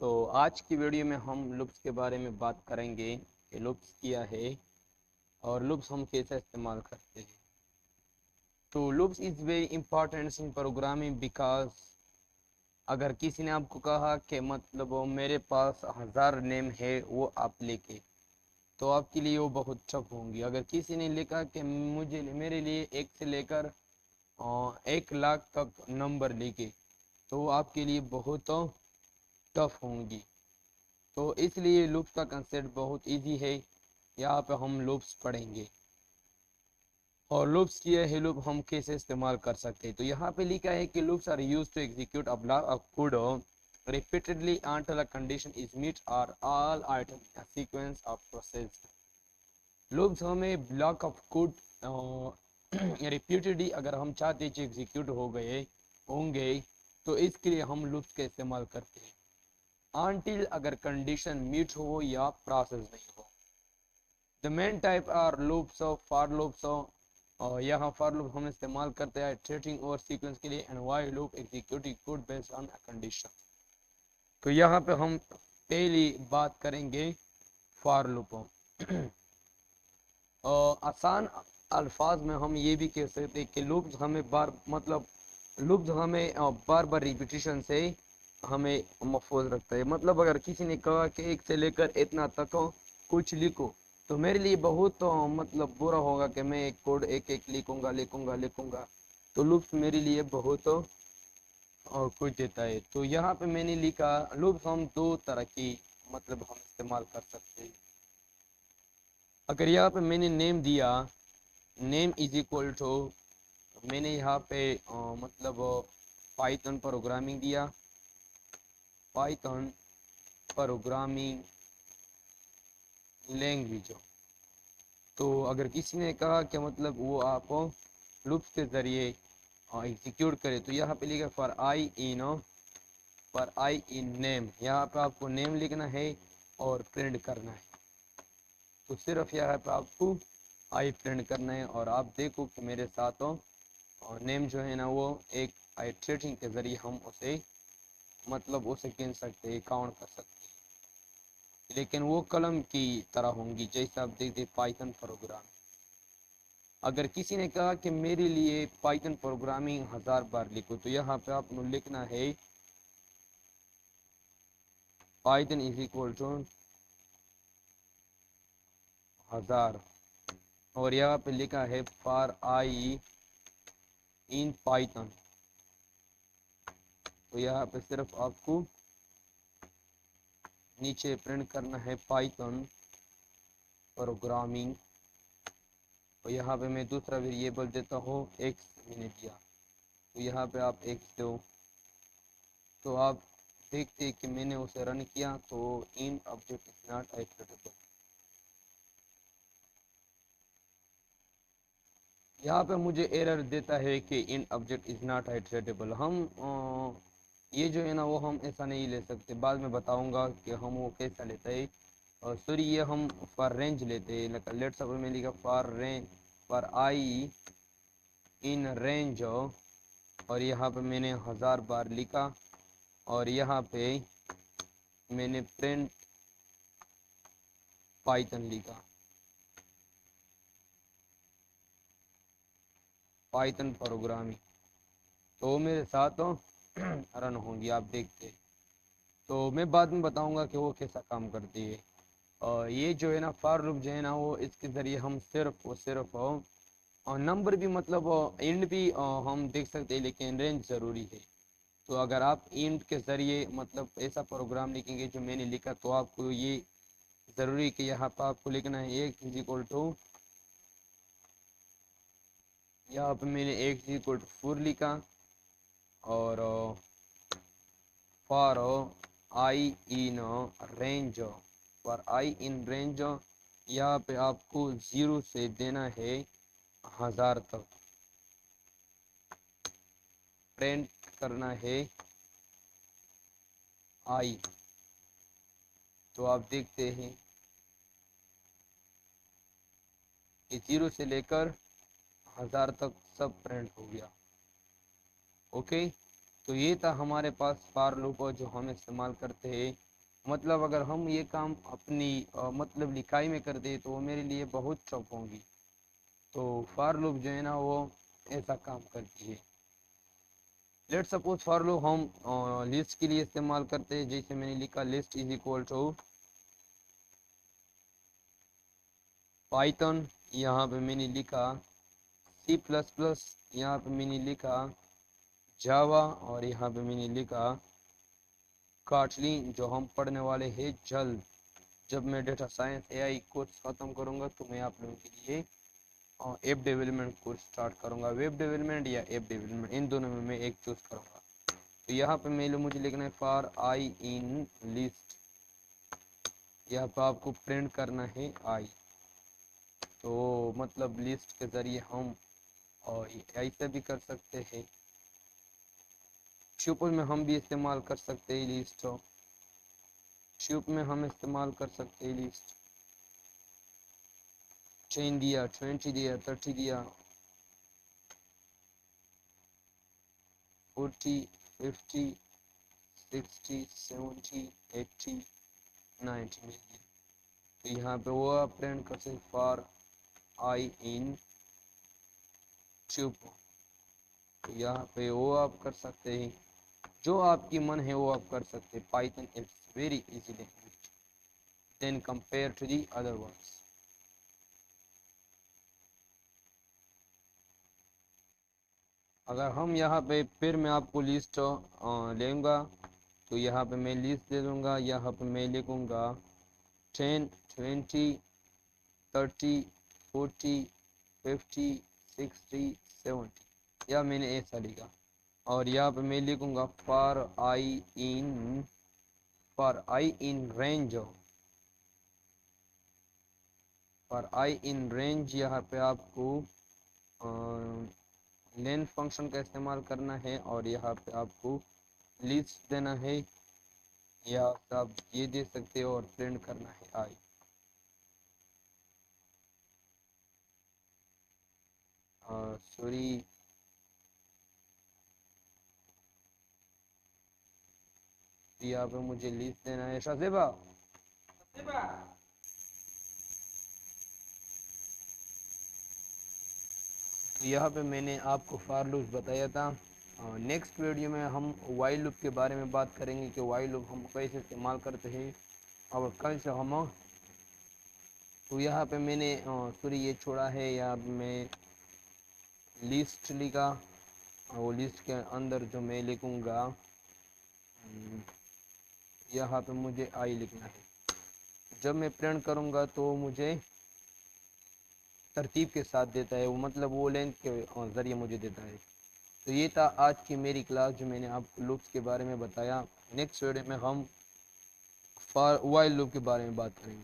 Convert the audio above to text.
तो आज की वीडियो में हम लूप्स के बारे में बात करेंगे कि लूप्स क्या है और लूप्स हम कैसे इस्तेमाल करते हैं। तो loops is very important in programming because अगर किसी ने आपको कहा कि मतलब वो मेरे पास 1000 नेम है वो आप लेके, तो आपके लिए वो बहुत टफ होंगी। अगर किसी ने लिखा कि मुझे मेरे लिए 1 से लेकर 1 लाख तक नंबर लिखे, तो आपके लिए बहुत टफ होंगी। तो इसलिए लूप्स का कंसेप्ट बहुत इजी है। यहाँ पे हम लूप्स पढ़ेंगे और लूप्स किए है लूप हम कैसे इस्तेमाल कर सकते हैं। तो यहाँ पे लिखा है कि loops are used to execute a block of code repeatedly until a condition is met or all items in a sequence of process। Loops हमें ब्लॉक ऑफ कोड रिपीटेडली अगर हम चाहते हैं एग्जीक्यूट हो गए होंगे, तो इसके लिए हम लूप्स का इस्तेमाल करते हैं until अगर कंडीशन मीट हो या प्रोसेस नहीं हो। The main type are loops of for loops और यहाँ फॉर लूप हम इस्तेमाल करते हैं ट्रेटिंग और सीक्वेंस के लिए and while loop executing code based on a condition. तो यहाँ पे हम पहली बात करेंगे फॉर लूपों। आसान अल्फाज में हम ये भी कह सकते हैं कि लूप्स हमें लूप्स हमें बार बार रिपीटिशन से हमें महफूज रखता है। मतलब अगर किसी ने कहा कि 1 से लेकर इतना तक कुछ लिखो, तो मेरे लिए बहुत बुरा होगा कि मैं एक कोड एक एक लिखूंगा। तो लूप्स मेरे लिए बहुत और कुछ देता है। तो यहाँ पे मैंने लिखा लूप्स हम 2 तरह की हम इस्तेमाल कर सकते हैं। अगर यहाँ पे मैंने नेम दिया, नेम इज इक्वल टू, मैंने यहाँ पे पाइथन प्रोग्रामिंग दिया, पाइथन प्रोग्रामिंग लैंग्वेज। तो अगर किसी ने कहा कि वो आप लूप्स के ज़रिए एग्जीक्यूट करे, तो यहाँ पे लिखा फॉर आई इन नेम। यहाँ पे आपको नेम लिखना है और प्रिंट करना है। तो सिर्फ यहाँ पे आपको आई प्रिंट करना है और आप देखो कि मेरे साथ और नेम जो है ना वो एक आइट्रेटिंग के ज़रिए हम उसे उसे गिन सकते हैं, काउंट कर सकते हैं, लेकिन वो कलम की तरह होंगी जैसे आप देखते पाइथन प्रोग्राम। अगर किसी ने कहा कि मेरे लिए पाइथन प्रोग्रामिंग 1000 बार लिखो, तो यहाँ पे आपको लिखना है पाइथन इज इक्वल टू 1000 और यहाँ पे लिखा है फॉर आई इन पाइथन। तो यहाँ पे सिर्फ आपको नीचे प्रिंट करना है पाइथन प्रोग्रामिंग। और यहाँ पे मैं दूसरा वेरिएबल देता हूँ एक्स मैंने दिया, तो यहाँ पे आप एक्स दो। तो आप देखते कि मैंने उसे रन किया तो इन ऑब्जेक्ट इज नॉट एक्सेप्टेबल। यहाँ पे मुझे एरर देता है कि इन ऑब्जेक्ट इज नॉट एक्सेप्टेबल। हम ये जो है ना वो हम ऐसा नहीं ले सकते, बाद में बताऊंगा कि हम वो कैसा लेते हैं। और सॉरी, ये हम फॉर रेंज लेते हैं। लेट सपोज में लिखा फॉर आई इन रेंज और यहाँ पे मैंने 1000 बार लिखा और यहाँ पे मैंने प्रिंट पाइथन लिखा, पाइथन प्रोग्रामिंग। तो मेरे साथ रन होंगी, आप देखते। तो मैं बाद में बताऊंगा कि वो कैसा काम करती है। और ये जो है ना फॉर लूप जो है ना वो इसके ज़रिए हम सिर्फ और नंबर भी इंड भी हम देख सकते हैं, लेकिन रेंज ज़रूरी है। तो अगर आप इंड के ज़रिए ऐसा प्रोग्राम लिखेंगे जो मैंने लिखा, तो आपको ये ज़रूरी है कि यहाँ पर आपको लिखना है एक इज इक्वल टू, यहाँ पर मैंने एक इज इक्वल टू 4 लिखा और for I in range, for I in range यहाँ पे आपको 0 से देना है 1000 तक, प्रिंट करना है आई। तो आप देखते हैं कि 0 से लेकर 1000 तक सब प्रिंट हो गया। ओके, तो ये था हमारे पास फॉर लूप जो हम इस्तेमाल करते हैं मतलब अगर हम ये काम अपनी मतलब लिखाई में कर दे तो वो मेरे लिए बहुत टफ होंगी। तो फॉर लूप जो है ना वो ऐसा काम करती है। लेट सपोज फॉर लूप हम लिस्ट के लिए इस्तेमाल करते हैं। जैसे मैंने लिखा list is equal to Python, यहाँ पे मैंने लिखा सी प्लस प्लस, यहाँ पे मैंने लिखा जावा, और यहाँ पे मैंने लिखा काटलिन, जो हम पढ़ने वाले हैं जल्द। जब मैं डेटा साइंस एआई कोर्स खत्म करूँगा तो मैं आप लोगों के लिए ऐप डेवलपमेंट कोर्स स्टार्ट करूँगा। वेब डेवलपमेंट या ऐप डेवलपमेंट, इन दोनों में मैं एक चूज करूँगा। तो यहाँ पे मुझे लिखना है फॉर आई इन लिस्ट, यहाँ पे आपको प्रिंट करना है आई। तो मतलब लिस्ट के ज़रिए हम और ऐसे भी कर सकते हैं। ट्यूपल में हम भी इस्तेमाल कर सकते हैं लिस्ट, ट्यूब में हम इस्तेमाल कर सकते हैं लिस्ट। 10 दिया, 20 दिया, 30 दिया, 40, 50, 60, 70, 80, 90 में। तो यहाँ पे वो आप प्रिंट कर सकते फॉर आई इन ट्यूब। तो यहाँ पे वो आप कर सकते हैं, जो आपकी मन है वो आप कर सकते हैं। Python it's very easy language then compare to the other words. अगर हम यहाँ पे फिर मैं आपको लिस्ट लेंगा, तो यहाँ पे मैं लिस्ट दे दूँगा। यहाँ पे मैं लिखूँगा 10, 20, 30, 40, 50, 60, 70, या मैंने ऐसा लिखा। और यहाँ पे मैं लिखूँगा for I in range, for I in range. यहाँ पे आपको लेंथ फंक्शन का इस्तेमाल करना है, और यहाँ पे आपको लिस्ट देना है, या आप ये दे सकते हो और प्रिंट करना है आई। सॉरी, यहाँ पे मुझे लिस्ट देना है शाज़ेबा। तो यहाँ पे मैंने आपको फॉर लूप बताया था। नेक्स्ट वीडियो में हम वाइल लूप के बारे में बात करेंगे कि वाइल लूप हम कैसे इस्तेमाल करते हैं और कैसे हम। तो यहाँ पे मैंने सॉरी ये छोड़ा है, यहाँ पे मैं लिस्ट लिखा, और वो लिस्ट के अंदर जो मैं लिखूँगा यहाँ पे मुझे आई लिखना है। जब मैं प्रिंट करूँगा तो मुझे तरतीब के साथ देता है वो, मतलब वो लेंथ के ज़रिए मुझे देता है। तो ये था आज की मेरी क्लास, जो मैंने आपको लूप्स के बारे में बताया। नेक्स्ट वीडियो में हम फॉर वाइल लूप के बारे में बात करेंगे।